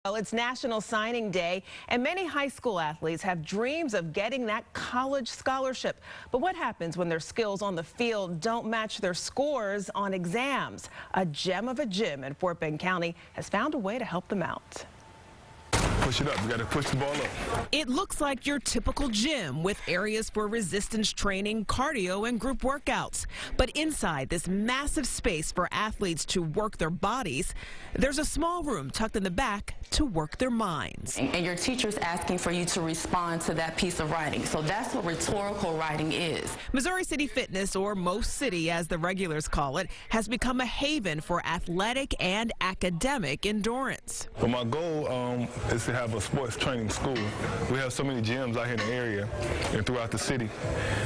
Well, it's National Signing Day, and many high school athletes have dreams of getting that college scholarship. But what happens when their skills on the field don't match their scores on exams? A gem of a gym in Fort Bend County has found a way to help them out. Push it up. You got to push the ball up. It looks like your typical gym with areas for resistance training, cardio, and group workouts. But inside this massive space for athletes to work their bodies, there's a small room tucked in the back to work their minds. And your teacher's asking for you to respond to that piece of writing. So that's what rhetorical writing is. Missouri City Fitness, or Most City as the regulars call it, has become a haven for athletic and academic endurance. But my goal is to have a sports training school. We have so many gyms out here in the area and throughout the city.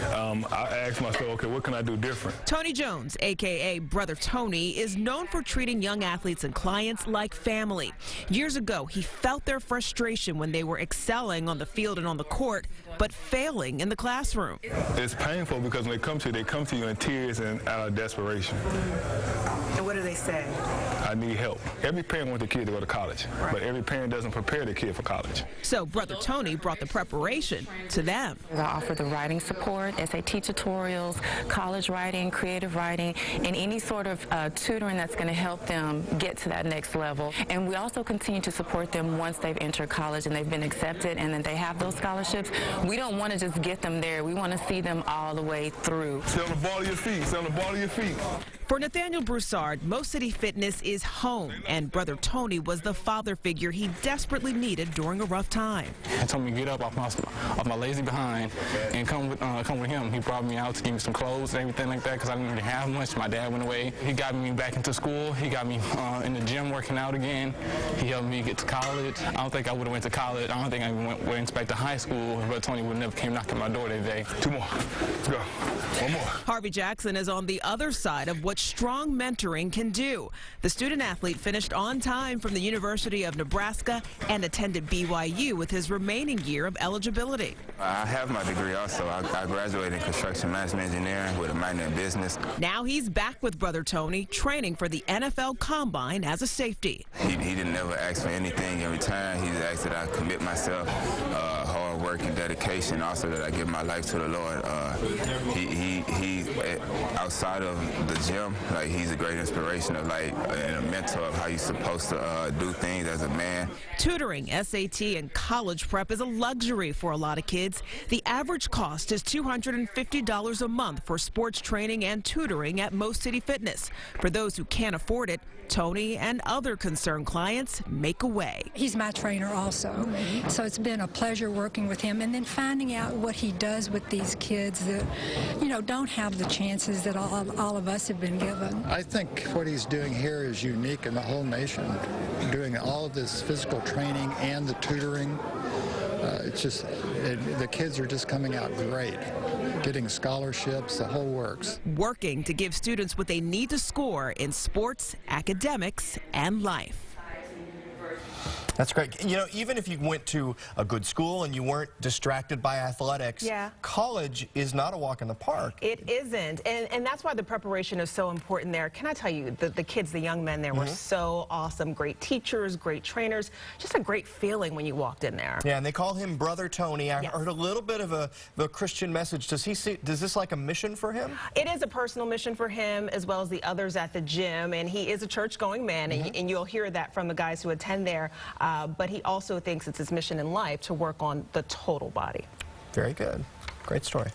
I asked myself, okay, what can I do different? Tony Jones, a.k.a. Brother Tony, is known for treating young athletes and clients like family. Years ago, he felt their frustration when they were excelling on the field and on the court, but failing in the classroom. It's painful because when they come to you in tears and out of desperation. And what do they say? I need help. Every parent wants the kid to go to college, but every parent doesn't prepare the kid for college. So Brother Tony brought the preparation to them. I offer the writing support, SAT tutorials, college writing, creative writing, and any sort of tutoring that's going to help them get to that next level. And we also continue to support them once they've entered college and they've been accepted and then they have those scholarships. We don't want to just get them there. We want to see them all the way through. Stay on the ball of your feet. Stay on the ball of your feet. For Nathaniel Broussard, Most City Fitness is home, and Brother Tony was the father figure he desperately needed during a rough time. He told me to get up off my lazy behind and come with him. He brought me out to give me some clothes and everything like that because I didn't really have much. My dad went away. He got me back into school. He got me in the gym working out again. He helped me get to college. I don't think I would have went to college. I don't think I went back to high school. Brother Tony would have never came knocking my door that day. 2 more. Let's go. 1 more. Harvey Jackson is on the other side of what strong mentoring can do. The student athlete finished on time from the University of Nebraska and attended BYU with his remaining year of eligibility. I have my degree also. I graduated in construction management engineering with a minor in business. Now he's back with Brother Tony, training for the NFL Combine as a safety. He didn't ever ask for anything in return. He asked that I commit myself, hard work and dedication, also that I give my life to the Lord. He outside of the gym, like, he's a great inspiration of, like, and a mentor of how you're supposed to do things as a man. Tutoring, SAT, and college prep is a luxury for a lot of kids. The average cost is $250 a month for sports training and tutoring at Most City Fitness. For those who can't afford it, Tony and other concerned clients make a way. He's my trainer also, so it's been a pleasure working with him and then finding out what he does with these kids that, don't have the chances that all of us have been given. I think what he's doing here is unique in the whole nation, doing all of this physical training and the tutoring. The kids are just coming out great, getting scholarships, the whole works. Working to give students what they need to score in sports, academics, and life. That's great. Even if you went to a good school and you weren't distracted by athletics, college is not a walk in the park. It isn't. And that's why the preparation is so important there. Can I tell you, the kids, the young men there were so awesome. Great teachers, great trainers. Just a great feeling when you walked in there. Yeah, and they call him Brother Tony. I heard a little bit of a Christian message. Does this like a mission for him? It is a personal mission for him as well as the others at the gym. And he is a church-going man, and you'll hear that from the guys who attend there. But he also thinks it's his mission in life to work on the total body. Very good. Great story.